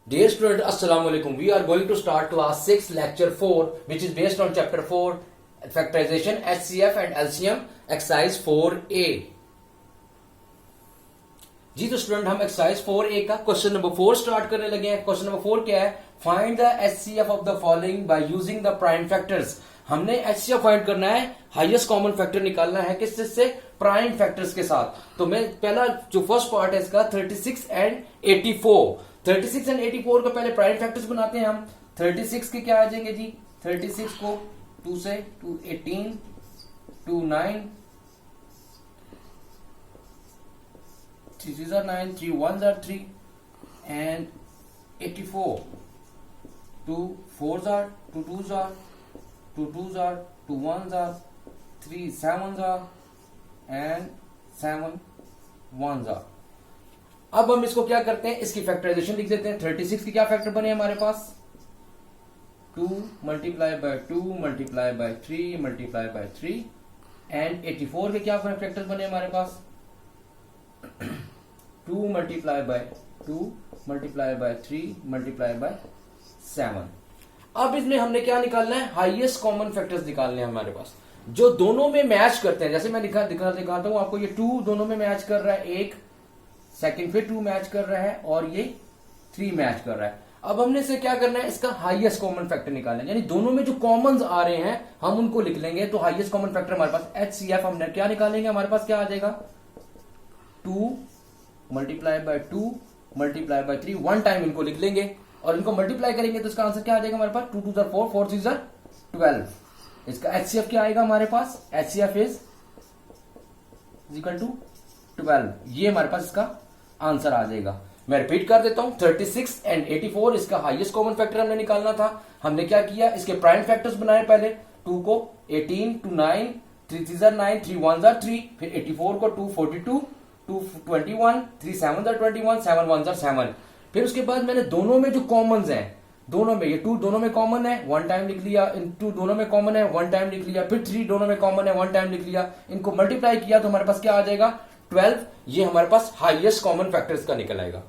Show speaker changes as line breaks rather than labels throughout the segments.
Dear student, Assalamu alaikum. We are going to start class 6, lecture 4, which is based on chapter 4, factorization, HCF and LCM, exercise 4A. जी तो student हम exercise 4A का question number 4 start करने लगे हैं। Question number 4 क्या है? Find the HCF of the following by using the prime factors. हमने HCF find करना है, हाईएस्ट कॉमन फैक्टर निकालना है किससे से? प्राइम फैक्टर्स के साथ। तो मैं पहला जो फर्स्ट पार्ट है इसका 36 एंड 84। 36 एंड 84 को पहले प्राइम फैक्टर्स बनाते हैं हम। 36 के क्या आ जाएंगे जी? 36 को 2 से 2 18 2 9 3 3s are 9 3 1s are 3 and 84 2 4s are 2 2s are 2 2s are 2 1s are 3 7s are and 7 1s are। अब हम इसको क्या करते हैं, इसकी फैक्टराइजेशन लिख देते हैं। 36 की क्या फैक्टर बने हमारे पास? 2 multiply by 2 multiply by 3 multiply by 3 and 84 के क्या फैक्टर्स बने हमारे पास? 2 multiply by 2 multiply by 3 multiply by 7। अब इसमें हमने क्या निकालना है? हाईएस्ट कॉमन फैक्टर्स निकालने हैं हमारे पास जो दोनों में मैच करते हैं। जैसे मैं दिखाता हूं आपको, ये 2 दोनों में मैच कर रहा है, एक सेकंड फिर 2 मैच कर रहा है और ये 3 मैच कर रहा है। अब हमने इसे क्या करना है? इसका हाईएस्ट कॉमन फैक्टर निकालना है, यानी दोनों में जो कॉमन्स आ रहे हैं हम उनको लिख लेंगे। तो हाईएस्ट कॉमन फैक्टर हमारे पास HCF हमने क्या निकालेंगे? हमारे पास क्या आ जाएगा? 2 multiply by 2 multiply by 3, one time इनको लिख लेंगे और इनको मल्टीप्लाई करेंगे तो इसका आंसर क्या आ जाएगा हमारे पास? 2 2s are 4 4 3s are 12। इसका HCF क्या आएगा हमारे पास? HCF is equal to 12। ये हमारे पास इसका आंसर आ जाएगा। मैं रिपीट कर देता हूं, 36 एंड 84 इसका हाईएस्ट कॉमन फैक्टर हमने निकालना था। हमने क्या किया? इसके प्राइम फैक्टर्स बनाए पहले। 2 को 18 2 9 3 3s are 9 3 1s are 3, फिर 84 को 2 42 2 21 3 7s are 21 7 1s are 7। फिर उसके बाद मैंने दोनों में जो कॉमन्स हैं, दोनों में, ये 2 दोनों में कॉमन है, वन टाइम लिख लिया। 2 दोनों में कॉमन है, वन टाइम लिख लिया। फिर 3 दोनों में कॉमन है, वन टाइम लिख लिया। इनको मल्टीप्लाई किया तो हमारे पास क्या आ जाएगा? 12। ये हमारे पास हाईएस्ट कॉमन फैक्टर्स का निकल आएगा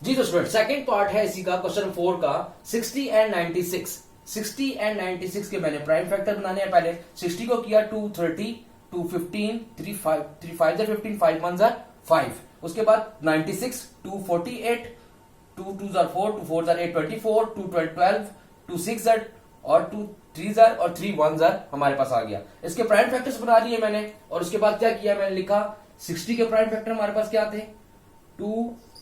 जी। तो स्टूडेंट सेकंड पार्ट है इसी का, क्वेश्चन 4 का 60 एंड 96। 60 एंड 96 के मैंने प्राइम फैक्टर बनाने हैं पहले। 60 को किया 2 30 2 15 3 5 3 5 15 5 1s are 5। उसके बाद 96 2 48 2 2s are 4 2 4s are 8 24 2 12 2 6s are और 2 3s are और 3 1s are हमारे पास आ गया। इसके प्राइम फैक्टर्स बना लिए मैंने और उसके बाद क्या किया? मैंने लिखा 60 के प्राइम फैक्टर हमारे पास क्या थे? 2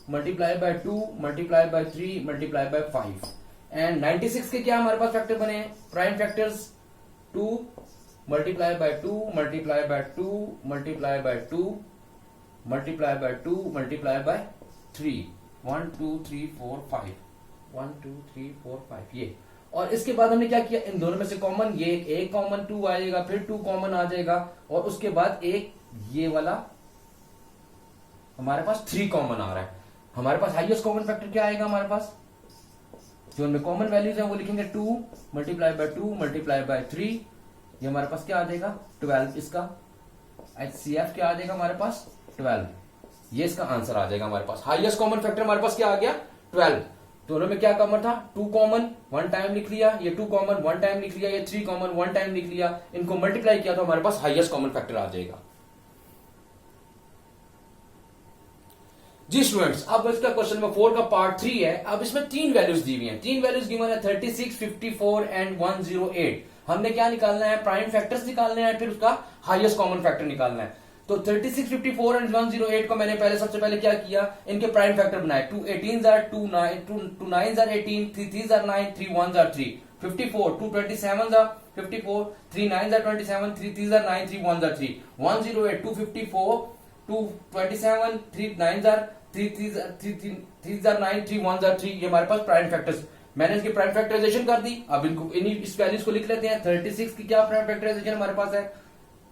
multiply by 2 multiply by 3 multiply by 5 and 96 के क्या हमारे पास फैक्टर बने हैं? Prime factors 2 multiply by 2 multiply by 2 multiply by 2 multiply by 2 multiply by 3 1 2 3 4 5 1 2 3 4 5 ये। और इसके बाद हमने क्या किया? इन दोनों में से कॉमन ये एक कॉमन 2 आएगा, फिर 2 कॉमन आ जाएगा और उसके बाद एक ये वाला हमारे पास 3 कॉमन आ रहा है। हमारे पास हाईएस्ट कॉमन फैक्टर क्या आएगा हमारे पास? जो उनमें कॉमन वैल्यूज है वो लिखेंगे 2 मल्टीप्लाई बाय 2 मल्टीप्लाई बाय 3। ये हमारे पास क्या आ जाएगा? 12। इसका HCF क्या आ जाएगा हमारे पास? 12। ये इसका आंसर आ जाएगा हमारे पास। हाईएस्ट कॉमन फैक्टर हमारे पास क्या आ गया? 12। दोनों में क्या कॉमन था? 2 कॉमन वन टाइम लिख लिया, ये 2 कॉमन वन टाइम लिख लिया, ये 3 कॉमन वन टाइम लिख लिया। इनको मल्टीप्लाई किया तो हमारे पास हाईएस्ट कॉमन फैक्टर आ जाएगा जी। स्टूडेंट्स अब इसका क्वेश्चन नंबर 4 का पार्ट 3 है। अब इसमें 3 वैल्यूज दी हुई हैं। 3 वैल्यूज गिवन है 36 54 एंड 108। हमने क्या निकालना है? प्राइम फैक्टर्स निकालने हैं, फिर उसका हाईएस्ट कॉमन फैक्टर निकालना है। तो 36 54 एंड 108 को मैंने सबसे पहले क्या किया? इनके प्राइम फैक्टर बनाए। 2 18s are 2 9 2 9s are 18 3 3s are 9 3 1s are 3 54 2 27s are 54 3 9s are 27 3 3s are 9 3 1s are 3 108 2 54 2 27 3 9s are 3 3s are 9 3 1s are 3। ये हमारे पास प्राइम फैक्टर्स, मैंने इसकी प्राइम फैक्टराइजेशन कर दी। अब इनको इस वैल्यूज को लिख लेते हैं। 36 की क्या प्राइम फैक्टराइजेशन हमारे पास है?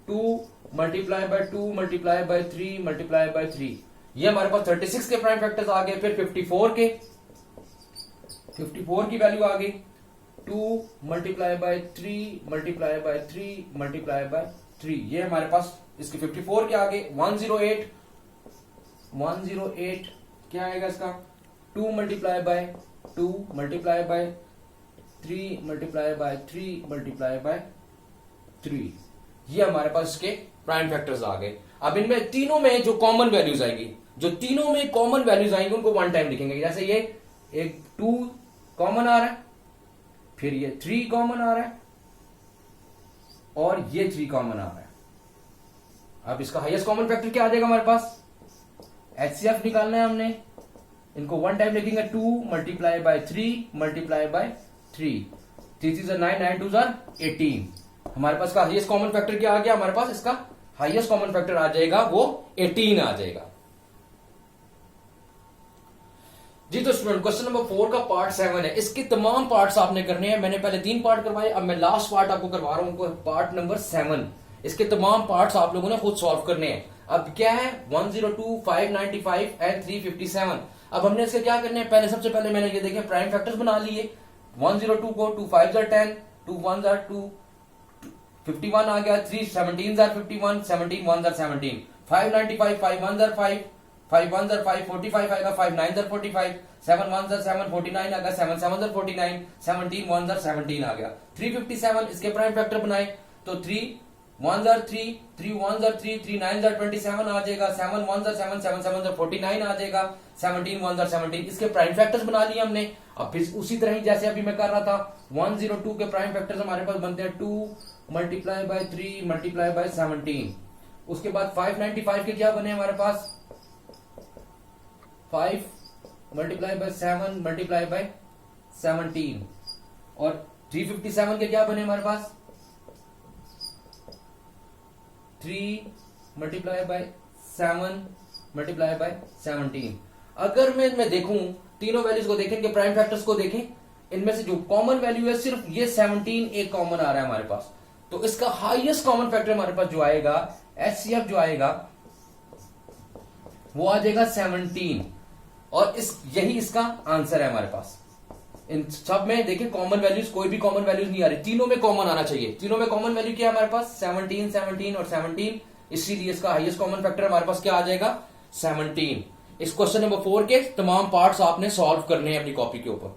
2 multiply by 2 multiply by 3 multiply by 3। ये हमारे पास 36 के प्राइम फैक्टर्स आ गए। फिर 54 की वैल्यू आ गई 2 multiply by 3 multiply by 3 multiply by 3। ये हमारे पास इसके 54 के आगे 108 क्या आएगा इसका 2 multiply by 2 multiply by 3 multiply by 3 multiply by 3। ये हमारे पास इसके प्राइम फैक्टर्स आ गए। अब इनमें तीनों में जो कॉमन वैल्यूज आएगी, जो तीनों में कॉमन वैल्यूज आएंगी उनको वन टाइम लिखेंगे। जैसे ये एक 2 कॉमन आ रहा है, फिर ये 3 कॉमन आ रहा है और ये 3 कॉमन आ रहा है। अब इसका हाईएस्ट कॉमन फैक्टर क्या आ जाएगा हमारे पास, एचसीएफ निकालना है हमने, इनको वन टाइम लिखेंगे 2 मल्टीप्लाई बाय 3 मल्टीप्लाई बाय 3, 3 9 9 2 18। हमारे पास का हाईएस्ट कॉमन फैक्टर क्या आ गया, हमारे पास इसका हाईएस्ट कॉमन फैक्टर आ जाएगा वो 18 आ जाएगा। जी तो स्टूडेंट क्वेश्चन नंबर 4 का पार्ट 7 है, इसके तमाम पार्ट्स आपने करने हैं। मैंने पहले 3 पार्ट करवाए, अब मैं लास्ट पार्ट आपको करवा रहा हूं, पार्ट नंबर 7। इसके तमाम पार्ट्स आप लोगों ने खुद सॉल्व करने हैं। अब क्या है 102, 595 एंड 357। अब हमने इसके क्या करने हैं, पहले सबसे पहले मैंने ये देखे प्राइम फैक्टर्स बना लिए। 102 को 2 5 10, 2 1 2, 51 आ गया, 3 17 51, 17 1 17, 595 5 1 5, 5 1 5 45 आएगा, 5 9 45, 7 1 7 49 आ गया, 7 7 49, 17 1 17 आ गया। 357 इसके प्राइम फैक्टर बनाए तो 3 1 3, 3 1 3, 3 9 27 आ जाएगा, 7 1 7, 7 7 49 आ जाएगा, 17 1 17 इसके प्राइम फैक्टर्स बना लिए हमने। अब फिर उसी तरह ही जैसे अभी मैं कर रहा था 102 के प्राइम फैक्टर्स हमारे पास बनते हैं 2 मल्टीप्लाई बाय 3 मल्टीप्लाई बाय 17। उसके बाद 595 के क्या बने हमारे पास, 5 मल्टीप्लाई बाय 7 मल्टीप्लाई बाय 17। और 357 के क्या बने हमारे पास, 3 मल्टीप्लाई बाय 7 मल्टीप्लाई बाय 17। अगर मैं देखूं तीनों वैल्यूज को देखें कि प्राइम फैक्टर्स को देखें, इनमें से जो कॉमन वैल्यू है सिर्फ ये 17 एक कॉमन आ रहा है हमारे पास, तो इसका हाईएस्ट कॉमन फैक्टर हमारे पास जो आएगा एचसीएफ जो आएगा वो आ जाएगा 17। और यही इसका आंसर है हमारे पास। इन सब में देखिए कॉमन वैल्यूज, कोई भी कॉमन वैल्यूज नहीं आ रही, तीनों में कॉमन आना चाहिए। तीनों में कॉमन वैल्यू क्या है हमारे पास, 17 17 और 17, इसीलिए इसका हाईएस्ट कॉमन फैक्टर हमारे पास क्या आ जाएगा 17। इस क्वेश्चन नंबर 4 के तमाम पार्ट्स आपने सॉल्व करने हैं अपनी कॉपी के ऊपर।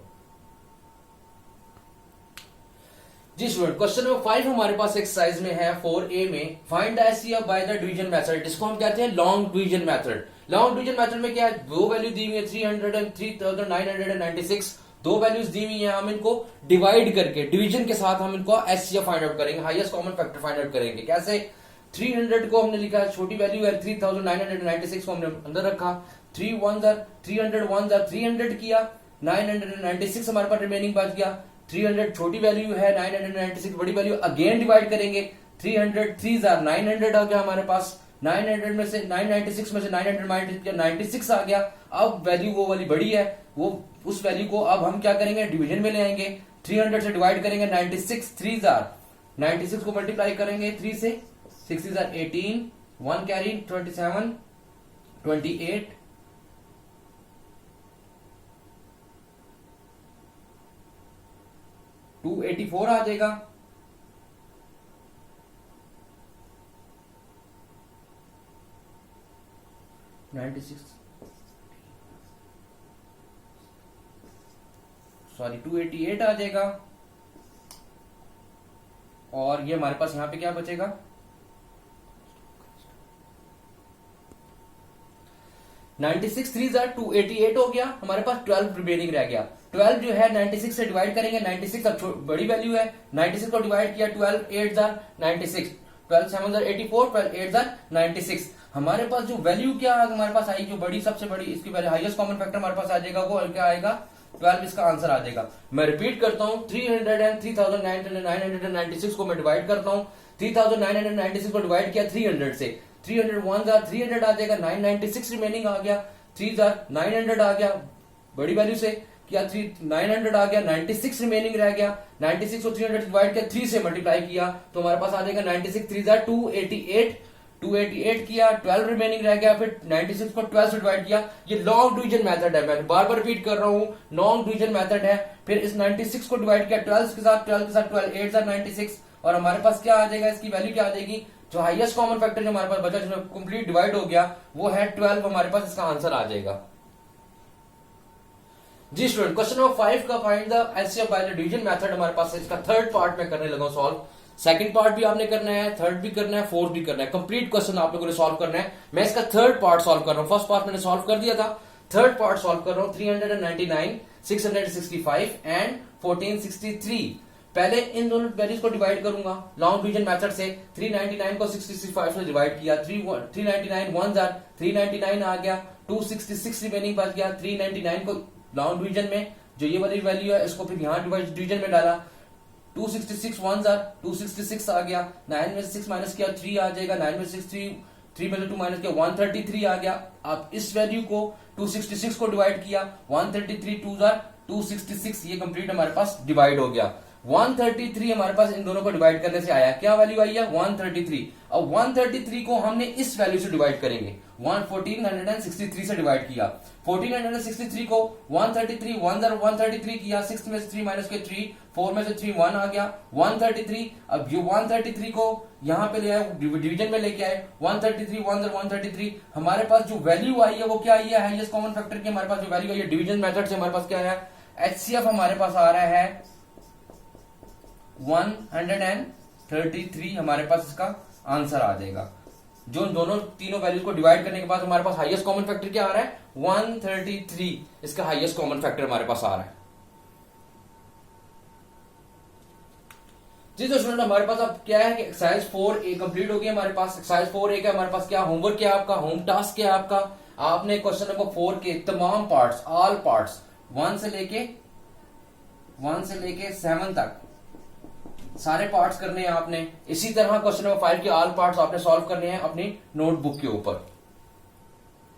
जी स्टूडेंट क्वेश्चन नंबर 5 हमारे पास एक्सरसाइज में है 4A में, find the HCF by the division method. जिसको हम कहते हैं long division method. Long division method में क्या है, दो वैल्यू दी हुई है 300 एंड 3996, दो वैल्यूज दी हुई है, हम इनको डिवाइड करके डिवीजन के साथ हम इनको एचसीएफ फाइंड आउट करेंगे, highest common factor find out करेंगे। कैसे, 300 को हमने लिखा है, छोटी वैल्यू है 3996 को हमने अंदर रखा, 300 किया, 996 हमारे पास रिमेनिंग बच गया, 300 छोटी वैल्यू है, 996 बड़ी वैल्यू, अगेन डिवाइड करेंगे, 300 3 900 आ गया हमारे पास, 900 में से 996 में से 900 माइनस किया 96 आ गया। अब वैल्यू वो वाली बड़ी है, वो उस वैल्यू को अब हम क्या करेंगे डिवीजन में ले आएंगे, 300 से डिवाइड करेंगे, 96 3 96 को मल्टीप्लाई करेंगे 3 से, 6 18, 1 कैरी 27, 28, 284 आ जाएगा। सॉरी 288 आ जाएगा। और ये हमारे पास यहां पे क्या बचेगा, 96 3 288 हो गया, हमारे पास 12 रिमेनिंग रह गया। 12 जो है 96 से डिवाइड करेंगे, 96 अब बड़ी वैल्यू है, 96 को डिवाइड किया, 12 8 96, 12 7 84, 12 8 96। हमारे पास जो वैल्यू क्या हमारे पास आई, जो बड़ी सबसे बड़ी इसकी वैल्यू हाईएस्ट कॉमन फैक्टर हमारे पास आ जाएगा, वो क्या आएगा 12, इसका आंसर आ जाएगा। मैं रिपीट करता हूं, 300 एंड 3996 को मैं डिवाइड करता हूं, 3996 को डिवाइड किया 300 से, 300 1 300 आ जाएगा, 996 रिमेनिंग आ गया, 3 900 आ गया, बड़ी वैल्यू से किया 900 आ गया, 96 रिमेनिंग रह गया, 96 को 300 डिवाइड किया 3 से मल्टीप्लाई किया तो हमारे पास आ जाएगा 96 3 288 किया, 12 रिमेनिंग रह गया, फिर 96 को 12 से डिवाइड किया। ये लॉन्ग डिवीजन मेथड है, मैं बार बार रिपीट कर रहा हूं, लॉन्ग डिवीजन मेथड है। फिर इस 96 को डिवाइड किया 12 के साथ, 12 8 96, और हमारे पास क्या आ जाएगा, इसकी वैल्यू क्या आ जाएगी, जो हाईएस्ट कॉमन फैक्टर जो हमारे पास बचा जिसमें कंप्लीट डिवाइड हो गया वो है 12, हमारे पास इसका आंसर आ जाएगा। जी स्टूडेंट, क्वेश्चन नंबर 5 का find the LCM by division method हमारे पास है। इसका थर्ड पार्ट में करने लगा सॉल्व। सेकंड पार्ट भी आपने करना है, थर्ड भी करना है, फोर्थ भी करना है। कंप्लीट क्वेश्चन आप लोगों ने सॉल्व करना है। मैं इसका थर्ड पार्ट सॉल्व कर रहा हूं। फर्स्ट पार्ट मैंने सॉल्व कर दिया था, थर्ड पार्ट सॉल्व कर रहा हूं। 399, 665 एंड 1463। पहले इन दोनों वैल्यूज को डिवाइड करूंगा लॉन्ग डिवीजन मेथड से। 399 को 665 से डिवाइड किया, 399 1 जार 399 आ गया, 266 रिमेनिंग बच गया। 399 को लॉन्ग डिवीजन में जो ये वाली वैल्यू है इसको फिर यहां डिवीजन में डाला, 266 1 जार 266 आ गया। 9 में से 6 माइनस किया 3 आ जाएगा, 9 में से 3 में से 2 माइनस किया 133 आ गया। अब इस वैल्यू को 266 को डिवाइड किया, 133 2 जार 266, ये कंप्लीट हमारे पास डिवाइड हो गया। 133 हमारे पास इन दोनों को डिवाइड करने से आया, क्या वैल्यू आई है 133। अब 133 को हमने इस वैल्यू से डिवाइड करेंगे, 1463 से डिवाइड किया। 1463 को 133 1 जार 133 किया, 6 में से 3 माइनस के 3, 4 में से 3 1 आ गया 133। अब ये 133 को यहां पे ले आए, डिवीजन में लेके आए, 133 1 जार 133। हमारे पास जो वैल्यू आई है वो क्या आई है, हाईएस्ट कॉमन फैक्टर की हमारे पास जो वैल्यू आई है डिवीजन मेथड से हमारे पास क्या है, एचसीएफ हमारे पास आ रहा है 133। हमारे पास इसका आंसर आ जाएगा। जो दोनों तीनों वैल्यूज को डिवाइड करने के बाद हमारे पास हाईएस्ट कॉमन फैक्टर क्या आ रहा है 133। इसका हाईएस्ट कॉमन फैक्टर हमारे पास आ रहा है। जी तो स्टूडेंट, हमारे पास अब क्या है कि एक्सरसाइज 4A कंप्लीट हो गई हमारे पास। एक्सरसाइज 4A का हमारे पास क्या होमवर्क क्या है आपका, होम टास्क क्या है आपका, आपने क्वेश्चन नंबर 4 के तमाम पार्ट्स, ऑल पार्ट्स 1 से लेके 7 तक सारे पार्ट्स करने हैं आपने। इसी तरह क्वेश्चन नंबर 5 के ऑल पार्ट्स आपने सॉल्व करने हैं अपनी नोटबुक के ऊपर।